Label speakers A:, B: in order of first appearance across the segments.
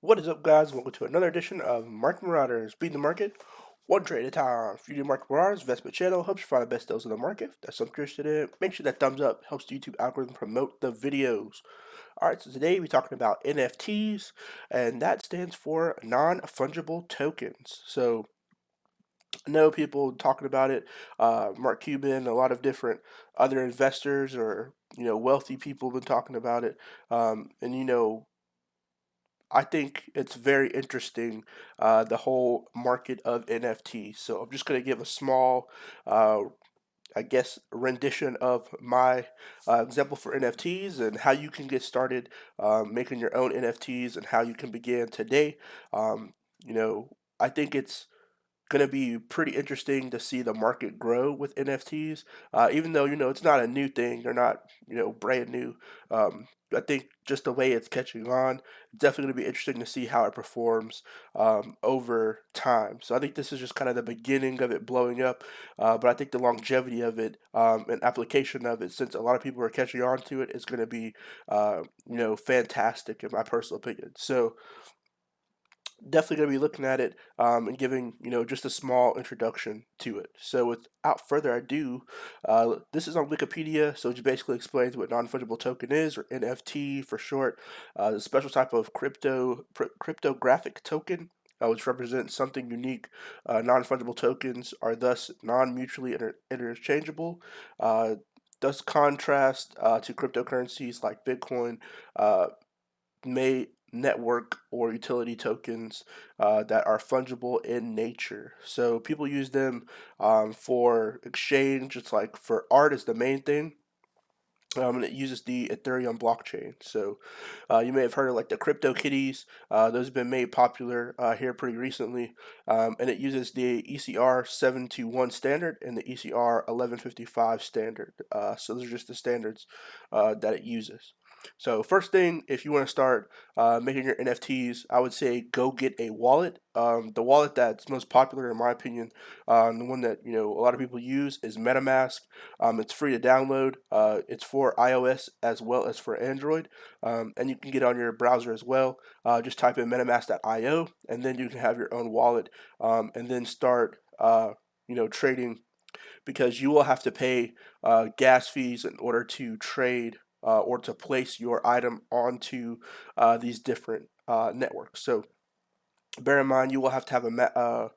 A: What is up, guys? Welcome to another edition of Market Marauders. Beat the market one trade at a time. If you do Market Marauders, investment channel helps you find the best deals in the market. If that's something you're interested in, make sure that thumbs up helps the YouTube algorithm promote the videos. All right, so today we're talking about NFTs, and that stands for non-fungible tokens. So I know people talking about it. Mark Cuban, a lot of different other investors or wealthy people have been talking about it, and I think it's very interesting, the whole market of NFTs. So I'm just going to give a small, uh, I guess, rendition of my example for NFTs and how you can get started making your own NFTs and how you can begin today. Um, you know, I think it's going to be pretty interesting to see the market grow with NFTs. Even though it's not a new thing, they're not brand new. I think just the way it's catching on, definitely going to be interesting to see how it performs over time. So I think this is just kind of the beginning of it blowing up, but I think the longevity of it and application of it, since a lot of people are catching on to it, is going to be fantastic in my personal opinion. So definitely going to be looking at it and giving just a small introduction to it. So without further ado, this is on Wikipedia, so it just basically explains what non-fungible token is, or NFT for short. The special type of cryptographic token. Which represents something unique. Non-fungible tokens are thus non-mutually interchangeable. Thus contrast to cryptocurrencies like Bitcoin, uh, may network or utility tokens that are fungible in nature. So people use them for exchange. It's like for art is the main thing. And it uses the Ethereum blockchain. So you may have heard of like the crypto kitties. Those have been made popular here pretty recently. And it uses the ECR 721 standard and the ECR 1155 standard. So those are just the standards that it uses. So first thing, if you want to start making your NFTs, I would say go get a wallet. The wallet that's most popular, in my opinion, the one that a lot of people use is MetaMask. It's free to download. It's for iOS as well as for Android, and you can get on your browser as well. Just type in MetaMask.io, and then you can have your own wallet, and then start, trading, because you will have to pay gas fees in order to trade or to place your item onto these different networks. So bear in mind, you will have to have a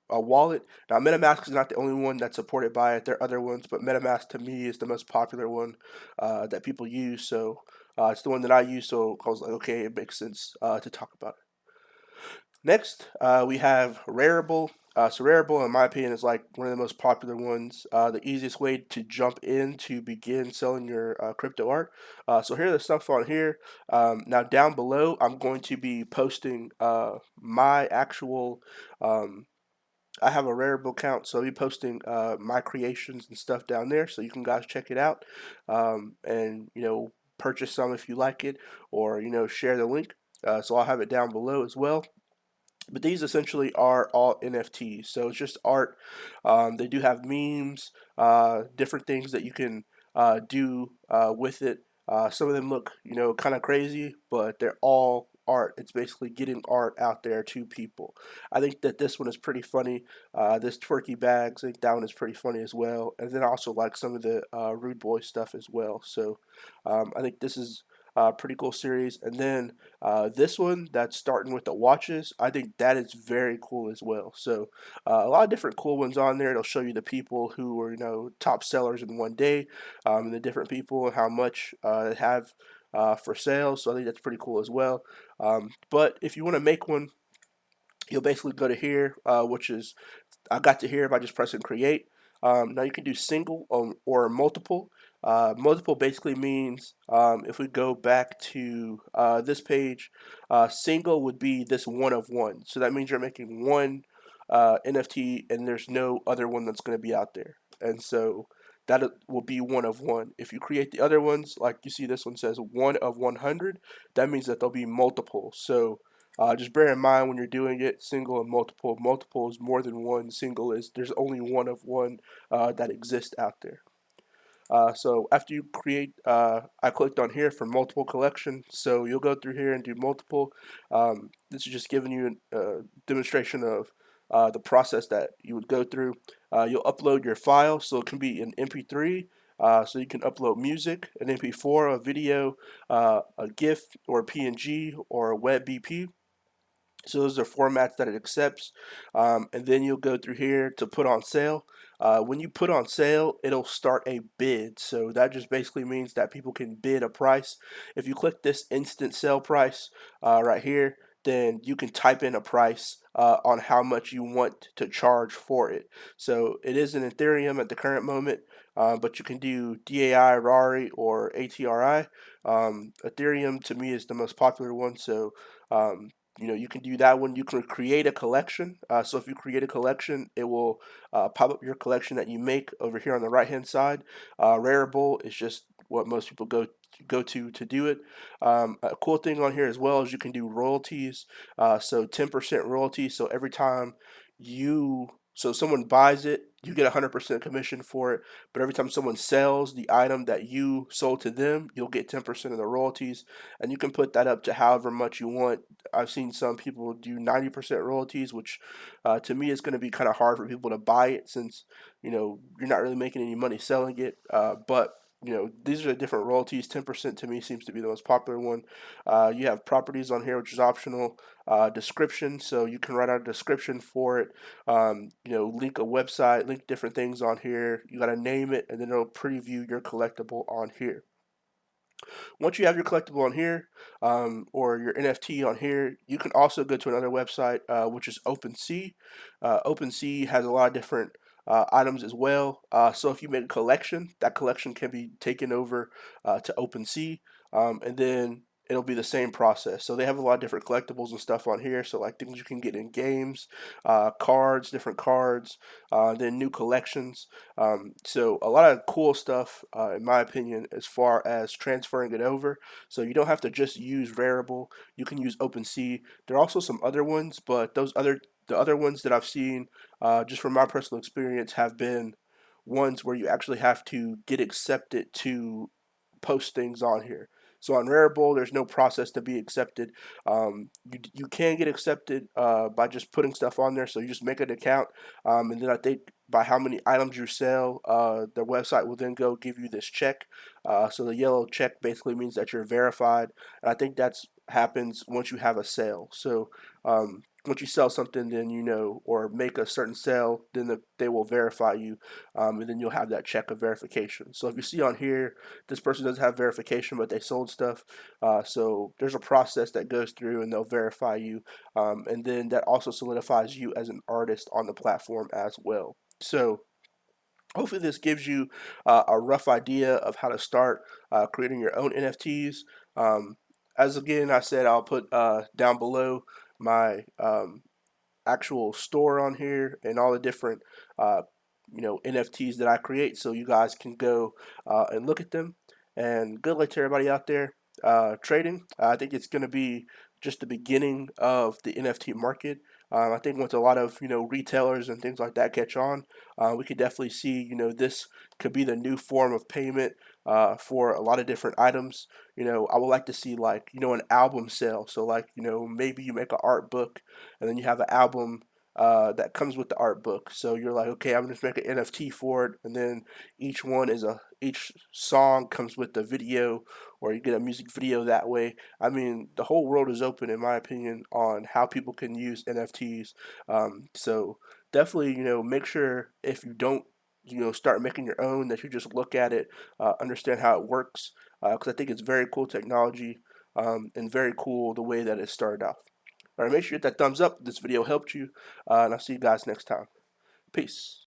A: wallet. Now, MetaMask is not the only one that's supported by it. There are other ones, but MetaMask to me is the most popular one that people use. So it's the one that I use. So I was like, okay, it makes sense to talk about it. Next, we have Rarible. So Rarible, in my opinion, is like one of the most popular ones. The easiest way to jump in to begin selling your crypto art. So here are the stuff on here. Now down below, I'm going to be posting my actual. I have a Rarible account, so I'll be posting my creations and stuff down there, so you can guys check it out, and purchase some if you like it, or share the link. So I'll have it down below as well. But these essentially are all NFTs, so it's just art. They do have memes, different things that you can do with it. Some of them look, kind of crazy, but they're all art. It's basically getting art out there to people. I think that this one is pretty funny. This twerky bags, I think that one is pretty funny as well. And then also like some of the Rude Boy stuff as well. So I think this is a pretty cool series. And then this one that's starting with the watches, I think that is very cool as well. So a lot of different cool ones on there. It'll show you the people who were top sellers in one day, and the different people and how much they have for sale. So I think that's pretty cool as well. But if you want to make one, you'll basically go to here, which is I got to here by just pressing create. Now you can do single or multiple. Multiple basically means, if we go back to this page, single would be this one of one. So that means you're making one NFT and there's no other one that's going to be out there. And so that will be one of one. If you create the other ones, like you see this one says one of 100, that means that there'll be multiple. So just bear in mind when you're doing it, single and multiple. Multiple is more than one. Single is there's only one of one that exists out there. So after you create, I clicked on here for multiple collection. So you'll go through here and do multiple. This is just giving you a demonstration of the process that you would go through. You'll upload your file, so it can be an MP3. So you can upload music, an MP4, a video, a GIF, or a PNG, or a WebBP. So those are formats that it accepts. And then you'll go through here to put on sale. When you put on sale, it'll start a bid. So that just basically means that people can bid a price. If you click this instant sale price right here, then you can type in a price on how much you want to charge for it. So it is in Ethereum at the current moment, but you can do DAI, RARI, or ATRI. Ethereum to me is the most popular one. So you can do that one. You can create a collection. So if you create a collection, it will pop up your collection that you make over here on the right hand side. Rarible is just what most people go to do it. A cool thing on here as well is you can do royalties. So 10% royalties. So every time someone buys it, you get 100% commission for it. But every time someone sells the item that you sold to them, you'll get 10% of the royalties, and you can put that up to however much you want. I've seen some people do 90% royalties, which to me is going to be kind of hard for people to buy it, since you're not really making any money selling it. But these are the different royalties. 10% to me seems to be the most popular one. You have properties on here, which is optional. Description, so you can write out a description for it. Link a website, link different things on here. You got to name it, and then it'll preview your collectible on here. Once you have your collectible on here, or your NFT on here, you can also go to another website, which is OpenSea. OpenSea has a lot of different items as well. So if you make a collection, that collection can be taken over to OpenSea, and then it'll be the same process. So they have a lot of different collectibles and stuff on here. So like things you can get in games, cards, different cards, then new collections. So a lot of cool stuff, in my opinion, as far as transferring it over. So you don't have to just use Rarible. You can use OpenSea. There are also some other ones, but the other ones that I've seen, just from my personal experience, have been ones where you actually have to get accepted to post things on here. So on Rarible, there's no process to be accepted. You can get accepted by just putting stuff on there. So you just make an account, and then I think by how many items you sell, their website will then go give you this check. So the yellow check basically means that you're verified, and I think that's happens once you have a sale. So once you sell something, then or make a certain sale, then they will verify you, and then you'll have that check of verification. So if you see on here, this person doesn't have verification, but they sold stuff. So there's a process that goes through, and they'll verify you, and then that also solidifies you as an artist on the platform as well. So hopefully this gives you a rough idea of how to start creating your own NFTs. As again I said, I'll put down below my actual store on here and all the different uh, NFTs that I create, so you guys can go and look at them. And good luck to everybody out there trading. I think it's going to be just the beginning of the NFT market. I think once a lot of retailers and things like that catch on, we could definitely see this could be the new form of payment for a lot of different items. I would like to see, like, an album sale. So like maybe you make an art book, and then you have an album that comes with the art book. So you're like, okay, I'm just make an NFT for it, and then each song comes with the video, or you get a music video that way. I mean, the whole world is open, in my opinion, on how people can use NFTs. So definitely, make sure if you don't, start making your own, that you just look at it, understand how it works, because I think it's very cool technology, and very cool the way that it started off. All right, make sure you hit that thumbs up if this video helped you, and I'll see you guys next time. Peace.